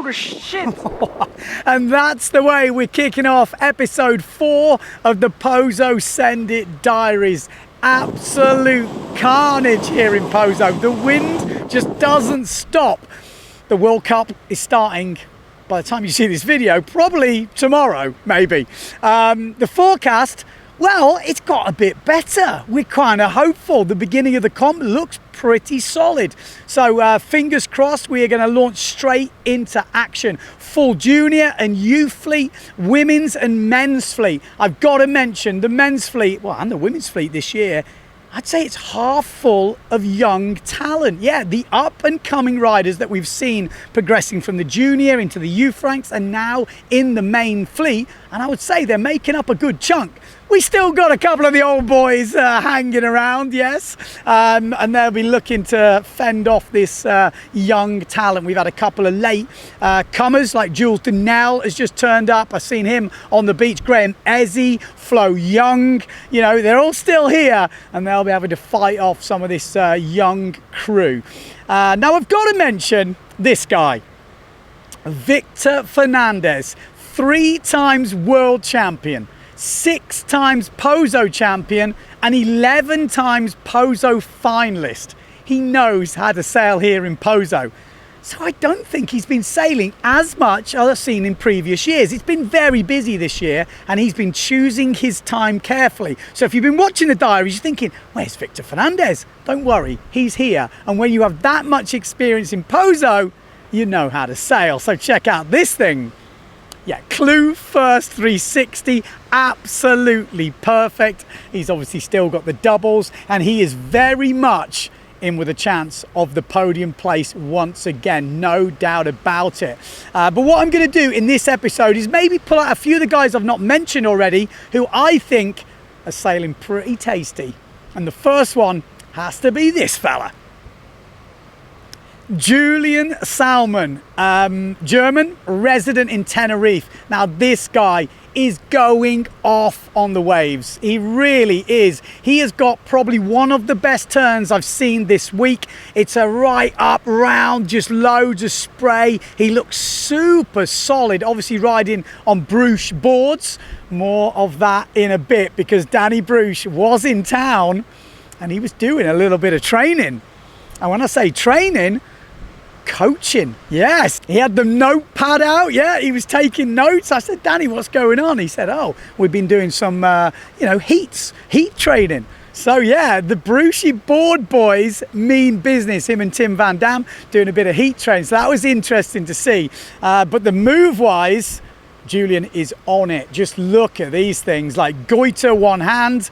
load of shit. And that's the way we're kicking off episode 4 of the Pozo Send It Diaries. Absolute carnage here in Pozo. The wind just doesn't stop. The World Cup is starting by the time you see this video, probably tomorrow, maybe. The forecast, well, it's got a bit better. We're kind of hopeful. The beginning of the comp looks pretty solid. So fingers crossed, we are going to launch straight into action. Full junior and youth fleet, women's and men's fleet. I've got to mention the men's fleet, well, and the women's fleet this year, I'd say it's half full of young talent. Yeah, the up and coming riders that we've seen progressing from the junior into the youth ranks and now in the main fleet. And I would say they're making up a good chunk. We still got a couple of the old boys hanging around, yes. And they'll be looking to fend off this young talent. We've had a couple of late comers like Jules Donnell has just turned up. I've seen him on the beach. Graham Ezzy, Flo Young, you know, they're all still here and they'll be having to fight off some of this young crew. Now I've got to mention this guy, Victor Fernandez, 3 times world champion. 6 times Pozo champion and 11 times Pozo finalist. He knows how to sail here in Pozo. So I don't think he's been sailing as much as I've seen in previous years. It's been very busy this year and he's been choosing his time carefully. So if you've been watching the diaries, you're thinking, where's Victor Fernandez? Don't worry, he's here. And when you have that much experience in Pozo, you know how to sail. So check out this thing. Yeah, Clue first 360, absolutely perfect. He's obviously still got the doubles and he is very much in with a chance of the podium place once again, no doubt about it. But what I'm going to do in this episode is maybe pull out a few of the guys I've not mentioned already who I think are sailing pretty tasty. And the first one has to be this fella. Julian Salmon, German, resident in Tenerife. Now this guy is going off on the waves. He really is. He has got probably one of the best turns I've seen this week. It's a right up round, just loads of spray. He looks super solid, obviously riding on Bruce boards. More of that in a bit because Danny Bruce was in town and he was doing a little bit of training. And when I say training, coaching, yes. He had the notepad out, yeah, he was taking notes. I said, Danny, what's going on? He said, oh, we've been doing some, heat training. So yeah, the Brucey board boys mean business. Him and Tim Van Dam doing a bit of heat training. So that was interesting to see. But the move-wise, Julian is on it. Just look at these things, like goiter one hand,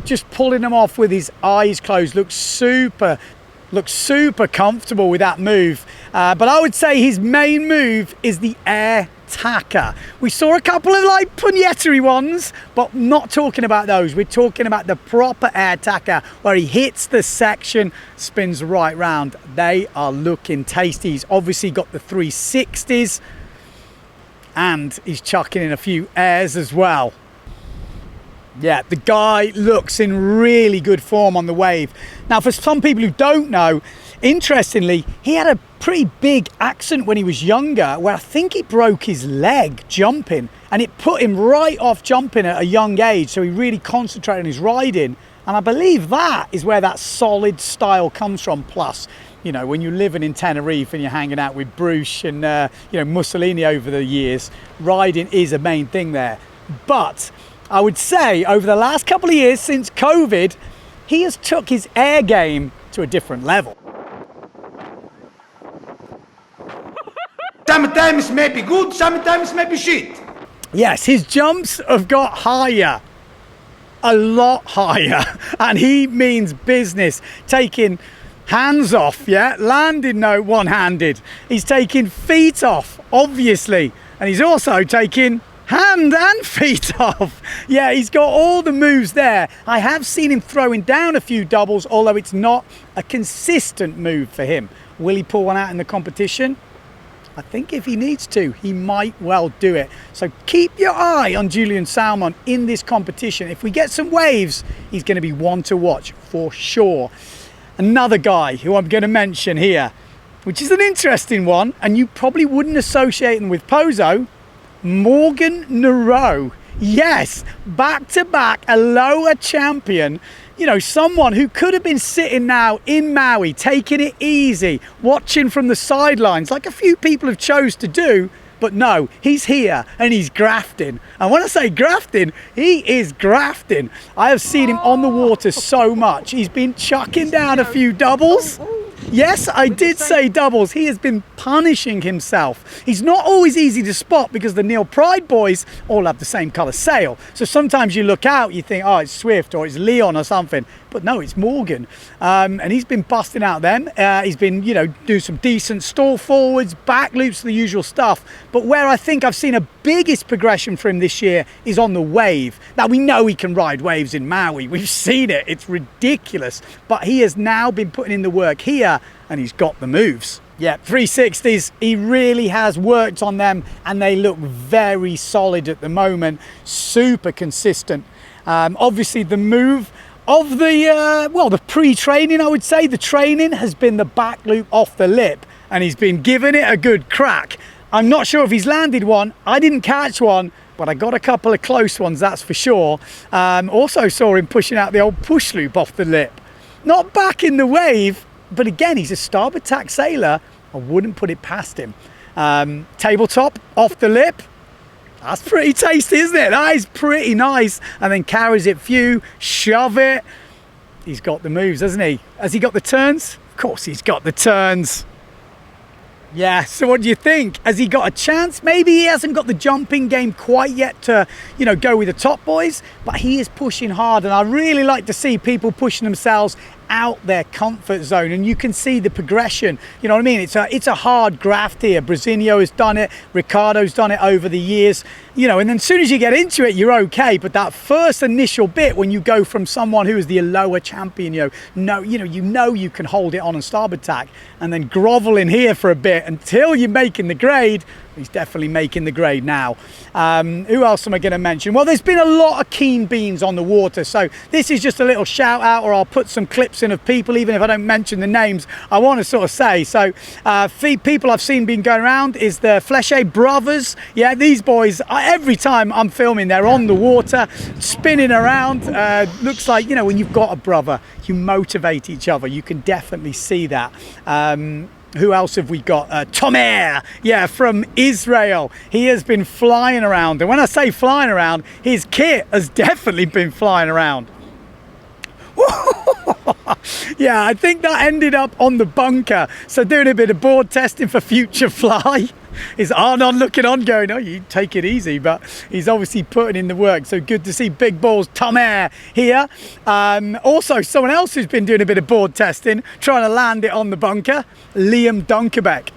just pulling them off with his eyes closed. Looks super comfortable with that move. But I would say his main move is the air tacker. We saw a couple of like pugnettery ones, but not talking about those. We're talking about the proper air tacker where he hits the section, spins right round. They are looking tasty. He's obviously got the 360s and he's chucking in a few airs as well. Yeah, the guy looks in really good form on the wave. Now, for some people who don't know, interestingly, he had a pretty big accident when he was younger where I think he broke his leg jumping and it put him right off jumping at a young age. So he really concentrated on his riding. And I believe that is where that solid style comes from. Plus, you know, when you're living in Tenerife and you're hanging out with Bruce and, Mussolini over the years, riding is a main thing there. But I would say over the last couple of years since COVID, he has took his air game to a different level. Sometimes may be good, sometimes may be shit. Yes, his jumps have got higher, a lot higher, and he means business. Taking hands off, yeah, landing no one-handed. He's taking feet off, obviously, and he's also taking hand and feet off. Yeah, he's got all the moves there. I have seen him throwing down a few doubles, although it's not a consistent move for him. Will he pull one out in the competition? I think if he needs to, he might well do it. So keep your eye on Julian Salmon in this competition. If we get some waves, he's going to be one to watch for sure. Another guy who I'm going to mention here, which is an interesting one, and you probably wouldn't associate him with Pozo. Morgan Nero. Yes, back-to-back, a lower champion. You know, someone who could have been sitting now in Maui, taking it easy, watching from the sidelines, like a few people have chose to do. But no, he's here and he's grafting. And when I say grafting, he is grafting. I have seen him on the water so much. He's been chucking down a few doubles. Yes, I did say doubles. He has been punishing himself. He's not always easy to spot because the Neil Pride boys all have the same colour sail. So sometimes you look out, you think, oh, it's Swift or it's Leon or something. But no, it's Morgan. And he's been busting out them. He's been, you know, doing some decent stall forwards, back loops, the usual stuff. But where I think I've seen a biggest progression for him this year is on the wave. Now, we know he can ride waves in Maui. We've seen it. It's ridiculous. But he has now been putting in the work here and he's got the moves. Yeah, 360s, he really has worked on them and they look very solid at the moment. Super consistent. Obviously, the move of the pre-training, I would say, the training has been the back loop off the lip and he's been giving it a good crack. I'm not sure if he's landed one. I didn't catch one, but I got a couple of close ones, that's for sure. Also saw him pushing out the old push loop off the lip. Not back in the wave, but again, he's a starboard tack sailor. I wouldn't put it past him. Tabletop off the lip. That's pretty tasty, isn't it? That is pretty nice. And then carries it few, shove it. He's got the moves, hasn't he? Has he got the turns? Of course he's got the turns. Yeah, so what do you think? Has he got a chance? Maybe he hasn't got the jumping game quite yet to, you know, go with the top boys, but he is pushing hard. And I really like to see people pushing themselves out their comfort zone, and you can see the progression. You know what I mean? It's a hard graft here. Brazinho has done it, Ricardo's done it over the years, you know, and then as soon as you get into it, you're okay. But that first initial bit, when you go from someone who is the lower champion, you know you can hold it on starboard tack, and then grovel in here for a bit until you're making the grade. He's definitely making the grade now. Who else am I going to mention? Well, there's been a lot of keen beans on the water, so this is just a little shout out, or I'll put some clips in of people, even if I don't mention the names. I want to sort of say, so people I've seen been going around is the Fleche brothers. Yeah, these boys, every time I'm filming, they're on the water, spinning around. Looks like, you know, when you've got a brother, you motivate each other. You can definitely see that. Who else have we got? Tomer, yeah, from Israel. He has been flying around. And when I say flying around, his kit has definitely been flying around. Yeah, I think that ended up on the bunker. So doing a bit of board testing for future fly. Is Arnon looking on going, oh, you take it easy, but he's obviously putting in the work. So good to see big balls Tomer here. Also, someone else who's been doing a bit of board testing, trying to land it on the bunker, Liam Dunkerbeck.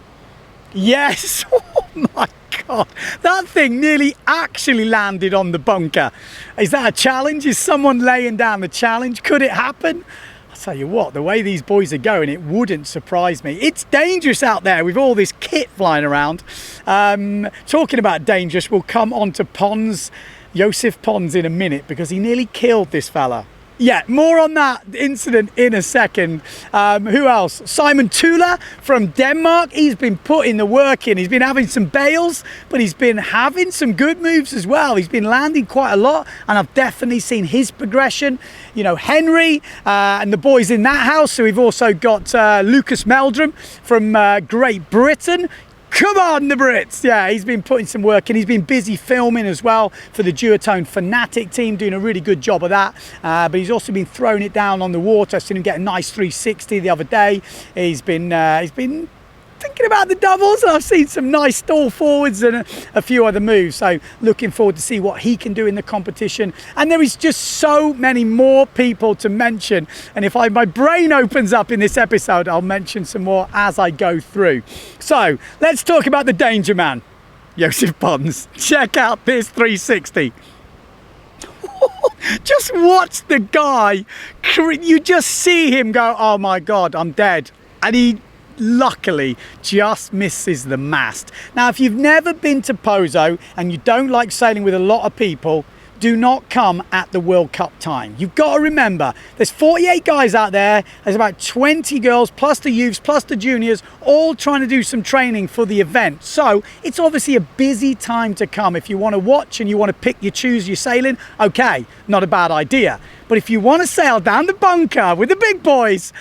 Yes, oh my God, that thing nearly actually landed on the bunker. Is that a challenge? Is someone laying down the challenge? Could it happen? Tell you what, the way these boys are going, it wouldn't surprise me. It's dangerous out there with all this kit flying around. Talking about dangerous, we'll come on to Pons, Joseph Pons, in a minute, because he nearly killed this fella. Yeah, more on that incident in a second. Who else? Simon Tula from Denmark. He's been putting the work in. He's been having some bails, but he's been having some good moves as well. He's been landing quite a lot, and I've definitely seen his progression. You know, Henry and the boys in that house. So we've also got Lucas Meldrum from Great Britain. Come on, the Brits. Yeah, he's been putting some work in. He's been busy filming as well for the Duotone Fanatic team, doing a really good job of that. But he's also been throwing it down on the water. I've seen him get a nice 360 the other day. He's been thinking about the doubles, and I've seen some nice stall forwards and a few other moves. So looking forward to see what he can do in the competition. And there is just so many more people to mention. And if my brain opens up in this episode, I'll mention some more as I go through. So let's talk about the danger man, Joseph Pons. Check out this 360. Just watch the guy. You just see him go, oh my God, I'm dead. And he luckily just misses the mast. Now, if you've never been to Pozo and you don't like sailing with a lot of people, do not come at the World Cup time. You've got to remember, there's 48 guys out there, there's about 20 girls, plus the youths, plus the juniors, all trying to do some training for the event. So it's obviously a busy time to come. If you want to watch and you want to choose your sailing, okay, not a bad idea. But if you want to sail down the bunker with the big boys,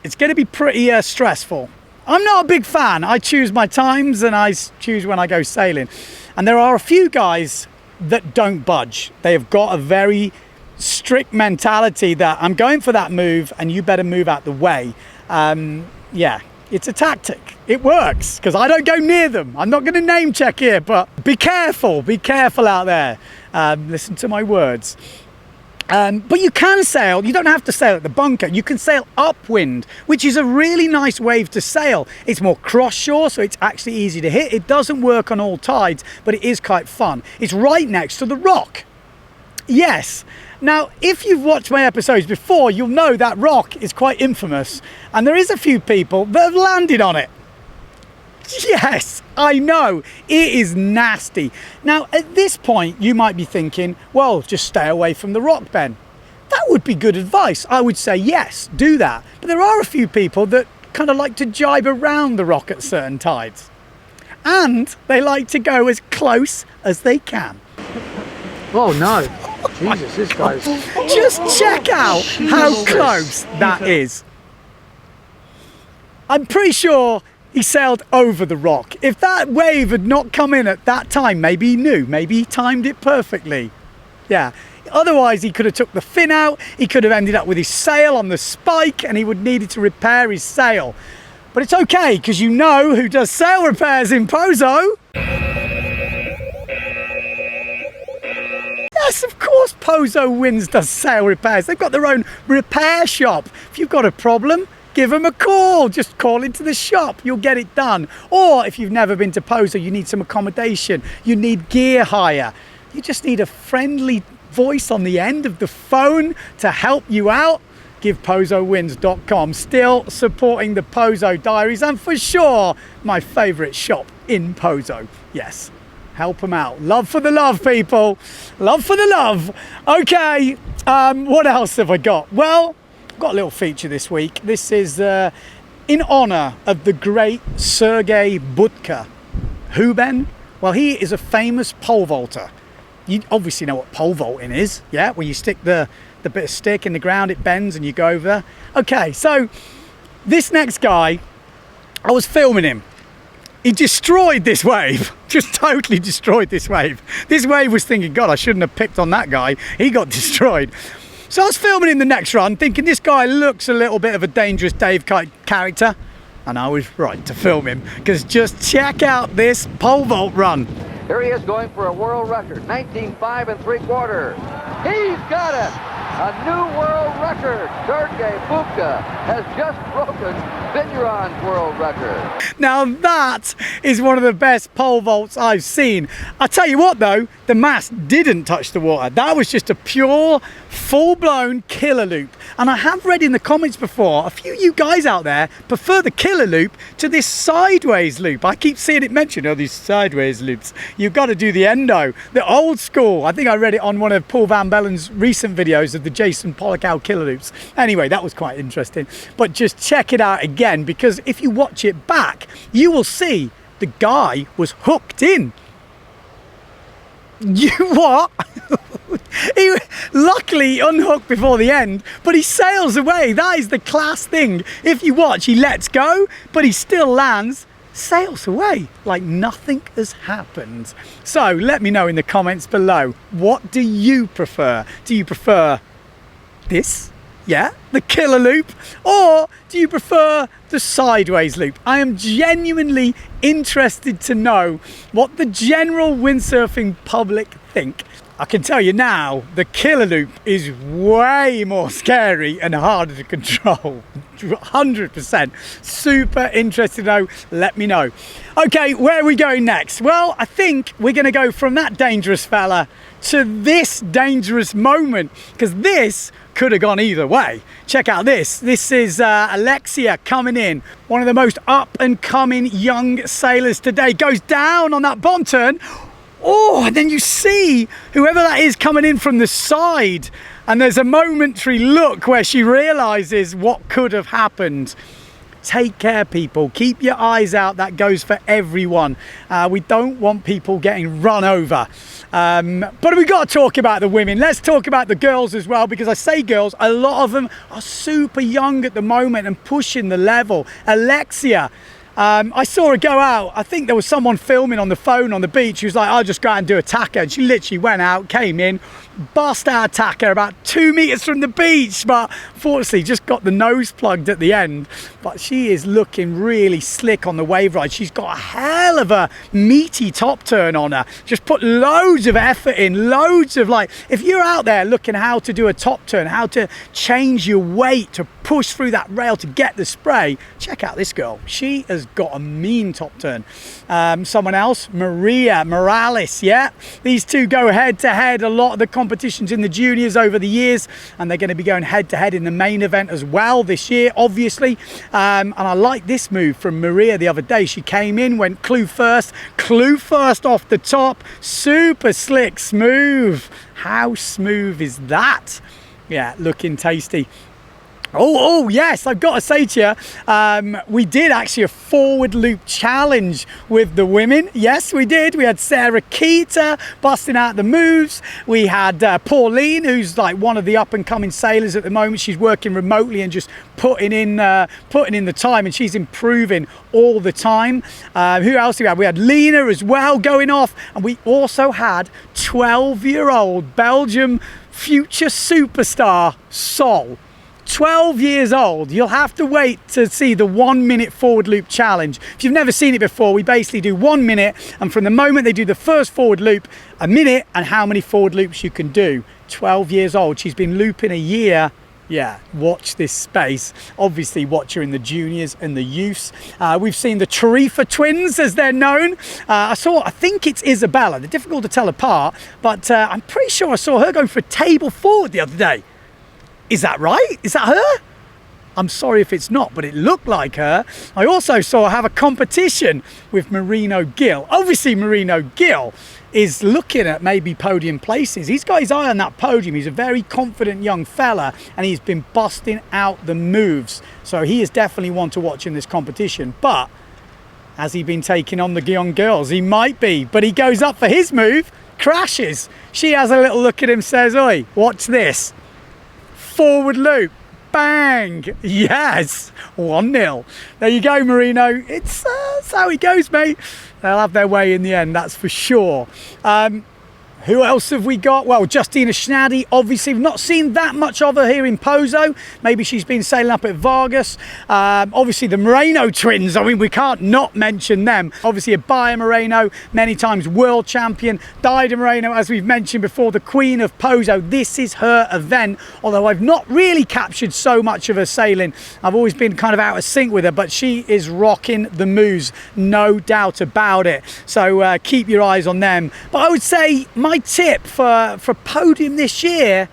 it's going to be pretty stressful. I'm not a big fan. I choose my times and I choose when I go sailing. And there are a few guys that don't budge. They have got a very strict mentality that I'm going for that move and you better move out the way. Yeah, it's a tactic. It works because I don't go near them. I'm not going to name check here, but be careful out there. Listen to my words. But you can sail, you don't have to sail at the bunker, you can sail upwind, which is a really nice wave to sail. It's more cross shore, so it's actually easy to hit. It doesn't work on all tides, but it is quite fun. It's right next to the rock. Yes. Now, if you've watched my episodes before, you'll know that rock is quite infamous, and there is a few people that have landed on it. Yes, I know, it is nasty. Now, at this point, you might be thinking, well, just stay away from the rock, Ben. That would be good advice. I would say, yes, do that. But there are a few people that kind of like to jibe around the rock at certain tides. And they like to go as close as they can. Oh, no. Jesus, this guy's... Just check out how close that is. I'm pretty sure he sailed over the rock. If that wave had not come in at that time, maybe he knew, maybe he timed it perfectly. Yeah, otherwise he could have took the fin out, he could have ended up with his sail on the spike and he would needed to repair his sail. But it's okay, because you know who does sail repairs in Pozo. Yes, of course Pozo Winds does sail repairs. They've got their own repair shop. If you've got a problem, give them a call. Just call into the shop. You'll get it done. Or if you've never been to Pozo, you need some accommodation. You need gear hire. You just need a friendly voice on the end of the phone to help you out. Give PozoWinds.com. Still supporting the Pozo Diaries, and for sure, my favourite shop in Pozo. Yes, help them out. Love for the love, people. Love for the love. Okay, what else have I got? Well, got a little feature this week. This is in honor of the great Sergei Budka. Who, Ben? Well, he is a famous pole vaulter. You obviously know what pole vaulting is, yeah? Where you stick the bit of stick in the ground, it bends and you go over. Okay, so this next guy, I was filming him. He destroyed this wave, just totally destroyed this wave. This wave was thinking, God, I shouldn't have picked on that guy. He got destroyed. So I was filming him the next run, thinking this guy looks a little bit of a dangerous Dave Kite character. And I was right to film him, because just check out this pole vault run. Here he is going for a world record, 19.5 3/4. He's got it! A new world record. Sergei Budka has just broken Vigneron's world record. Now that is one of the best pole vaults I've seen. I tell you what though, the mast didn't touch the water. That was just a pure, full-blown killer loop. And I have read in the comments before, a few of you guys out there prefer the killer loop to this sideways loop. I keep seeing it mentioned, oh, these sideways loops. You've got to do the endo, the old school. I think I read it on one of Paul Van Bellen's recent videos of the Jason Pollock killer loops. Anyway, that was quite interesting. But just check it out again, because if you watch it back, you will see the guy was hooked in. You what? He luckily unhooked before the end, but he sails away. That is the class thing. If you watch, he lets go, but he still lands, sails away like nothing has happened. So let me know in the comments below, what do you prefer? Do you prefer this? Yeah, the killer loop, or do you prefer the sideways loop? I am genuinely interested to know what the general windsurfing public think. I can tell you now, the killer loop is way more scary and harder to control. 100%. Super interested to know. Let me know. Okay, where are we going next? Well, I think we're going to go from that dangerous fella to this dangerous moment, because this could have gone either way. Check out this. This is Alexia coming in. One of the most up and coming young sailors today. Goes down on that bomb turn. Oh, and then you see whoever that is coming in from the side, and there's a momentary look where she realizes what could have happened. Take care, people. Keep your eyes out. That goes for everyone. We don't want people getting run over. But we've got to talk about the women. Let's talk about the girls as well, because I say girls, a lot of them are super young at the moment and pushing the level. Alexia, I saw her go out. I think there was someone filming on the phone on the beach. She was like, I'll just go out and do a tacker. And she literally went out, came in, bust our tacker about 2 meters from the beach, but fortunately just got the nose plugged at the end. But she is looking really slick on the wave ride. She's got a hell of a meaty top turn on her. Just put loads of effort in, loads of, like, if you're out there looking how to do a top turn, how to change your weight to push through that rail to get the spray, check out this girl. She has got a mean top turn. Someone else, Maria Morales, yeah, these two go head to head a lot of the competitions in the juniors over the years, and they're going to be going head to head in the main event as well this year, obviously. And I like this move from Maria the other day. She came in, went clue first off the top, super slick, smooth. How smooth is that? Yeah, looking tasty. Oh yes, I've got to say to you, we did actually a forward loop challenge with the women. Yes, we did. We had Sarah Keita busting out the moves. We had Pauline, who's like one of the up and coming sailors at the moment. She's working remotely and just putting in the time, and she's improving all the time. Who else did we have? We had Lena as well going off, and we also had 12-year-old Belgium future superstar Sol. 12 years old. You'll have to wait to see the 1 minute forward loop challenge. If you've never seen it before, we basically do 1 minute, and from the moment they do the first forward loop, a minute, and how many forward loops you can do. 12 years old. She's been looping a year. Yeah, watch this space. Obviously watch her in the juniors and the youths. We've seen the Tarifa twins, as they're known. I think it's Isabella. They're difficult to tell apart, but I'm pretty sure I saw her going for a table forward the other day. Is that right? Is that her? I'm sorry if it's not, but it looked like her. I also saw her have a competition with Marino Gill. Obviously, Marino Gill is looking at maybe podium places. He's got his eye on that podium. He's a very confident young fella, and he's been busting out the moves. So he is definitely one to watch in this competition. But has he been taking on the young girls? He might be, but he goes up for his move, crashes. She has a little look at him, says, oi, watch this. Forward loop, bang, yes, 1-0. There you go, Marino. That's how it goes, mate. They'll have their way in the end, that's for sure. Who else have we got? Well, Justina Schnaddy, obviously. We've not seen that much of her here in Pozo. Maybe she's been sailing up at Vargas. Obviously, the Moreno twins. I mean, we can't not mention them. Obviously, Abaya Moreno, many times world champion. Diana Moreno, as we've mentioned before, the queen of Pozo. This is her event, although I've not really captured so much of her sailing. I've always been kind of out of sync with her, but she is rocking the moves, no doubt about it. So keep your eyes on them. But I would say my tip for podium this year,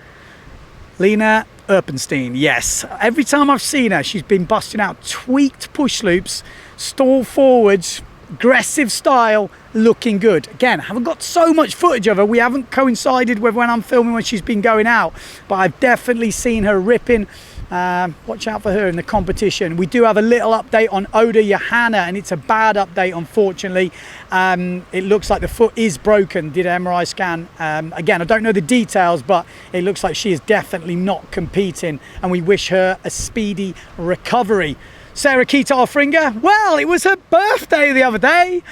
Lena Erpenstein. Yes, every time I've seen her, she's been busting out tweaked push loops, stall forwards, aggressive style, looking good. Again, I haven't got so much footage of her. We haven't coincided with when I'm filming when she's been going out, but I've definitely seen her ripping. Watch out for her in the competition. We do have a little update on Oda Johanna, and it's a bad update, unfortunately. It looks like the foot is broken. Did an MRI scan. Again, I don't know the details, but it looks like she is definitely not competing, and we wish her a speedy recovery. Sarah Keita Offringer, well, it was her birthday the other day,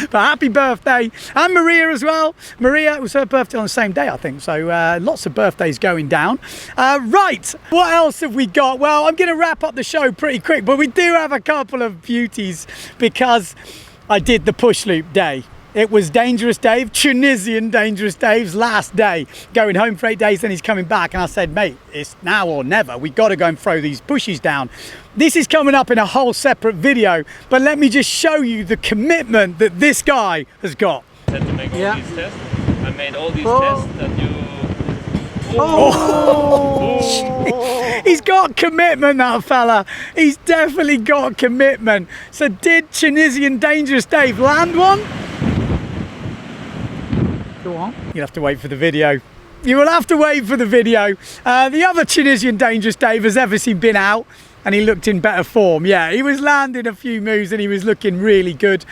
but happy birthday. And Maria as well. Maria, it was her birthday on the same day, I think, so lots of birthdays going down. Right, what else have we got? Well, I'm going to wrap up the show pretty quick, but we do have a couple of beauties because I did the push loop day. It was Dangerous Dave, Tunisian Dangerous Dave's last day, going home for 8 days, then he's coming back. And I said, mate, it's now or never. We've got to go and throw these bushes down. This is coming up in a whole separate video, but let me just show you the commitment that this guy has got. I had to make all these tests. I made all these tests that you... He's got commitment, that fella. He's definitely got commitment. So did Tunisian Dangerous Dave land one? Go on. You'll have to wait for the video. You will have to wait for the video. The other Tunisian Dangerous Dave has obviously been out and he looked in better form. Yeah, he was landing a few moves and he was looking really good.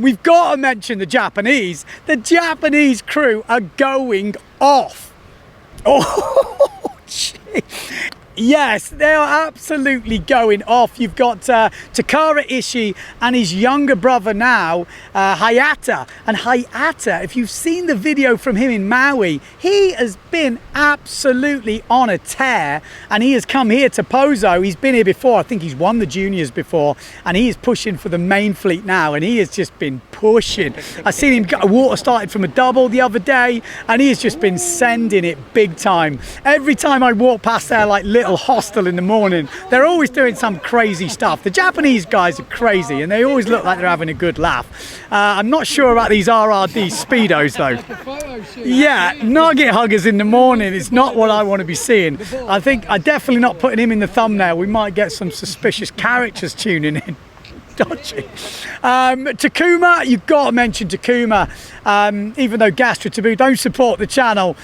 We've got to mention the Japanese. The Japanese crew are going off. Oh, gee. Yes, they are absolutely going off. You've got Takara Ishii and his younger brother now, Hayata. And Hayata, if you've seen the video from him in Maui, he has been absolutely on a tear. And he has come here to Pozo. He's been here before. I think he's won the juniors before. And he is pushing for the main fleet now. And he has just been pushing. I've seen him get a water started from a double the other day. And he has just been sending it big time. Every time I walk past there, like little hostel in the morning, they're always doing some crazy stuff. The Japanese guys are crazy and they always look like they're having a good laugh. I'm not sure about these RRD Speedos though. Yeah, nugget huggers in the morning is not what I want to be seeing. I think I'm definitely not putting him in the thumbnail. We might get some suspicious characters tuning in. Dodgy. Takuma, you've got to mention Takuma. Even though Gastro Taboo don't support the channel,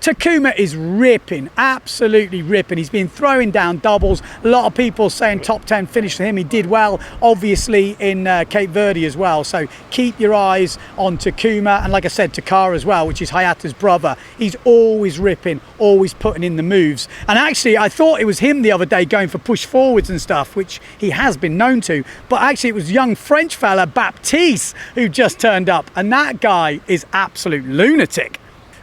Takuma is ripping, absolutely ripping. He's been throwing down doubles. A lot of people saying top 10 finish for him. He did well, obviously, in Cape Verde as well. So keep your eyes on Takuma. And like I said, Takara as well, which is Hayata's brother. He's always ripping, always putting in the moves. And actually, I thought it was him the other day going for push forwards and stuff, which he has been known to. But actually, it was young French fella, Baptiste, who just turned up. And that guy is absolute lunatic.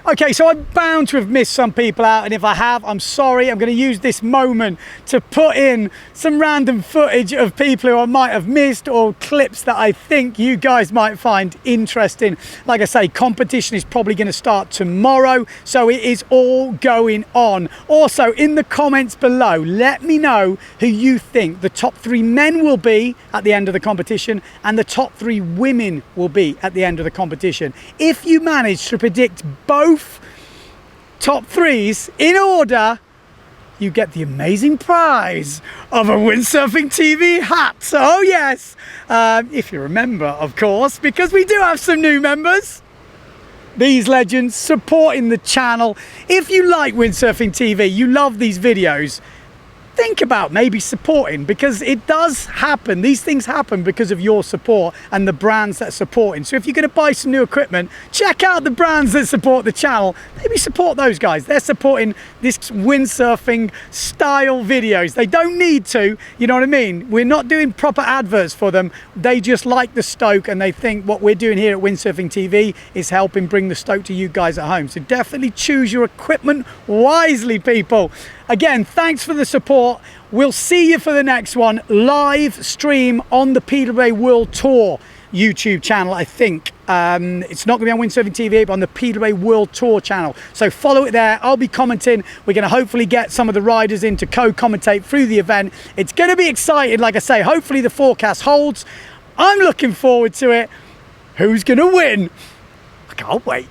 Okay, so I'm bound to have missed some people out, and if I have, I'm sorry. I'm going to use this moment to put in some random footage of people who I might have missed or clips that I think you guys might find interesting. Like I say, competition is probably going to start tomorrow, so it is all going on. Also, in the comments below, let me know who you think the top 3 men will be at the end of the competition and the top 3 women will be at the end of the competition. If you manage to predict both top 3s in order, you get the amazing prize of a Windsurfing.TV hat. Oh yes, if you remember, of course, because we do have some new members. These legends supporting the channel. If you like Windsurfing.TV, you love these videos, think about maybe supporting, because it does happen. These things happen because of your support and the brands that are supporting. So if you're going to buy some new equipment, check out the brands that support the channel. Maybe support those guys. They're supporting this windsurfing style videos. They don't need to, you know what I mean? We're not doing proper adverts for them. They just like the stoke and they think what we're doing here at Windsurfing.TV is helping bring the stoke to you guys at home. So definitely choose your equipment wisely, people. Again, thanks for the support. We'll see you for the next one. Live stream on the PWA World Tour YouTube channel, I think. It's not going to be on Windsurfing.TV, but on the PWA World Tour channel. So follow it there. I'll be commenting. We're going to hopefully get some of the riders in to co-commentate through the event. It's going to be exciting, like I say. Hopefully the forecast holds. I'm looking forward to it. Who's going to win? I can't wait.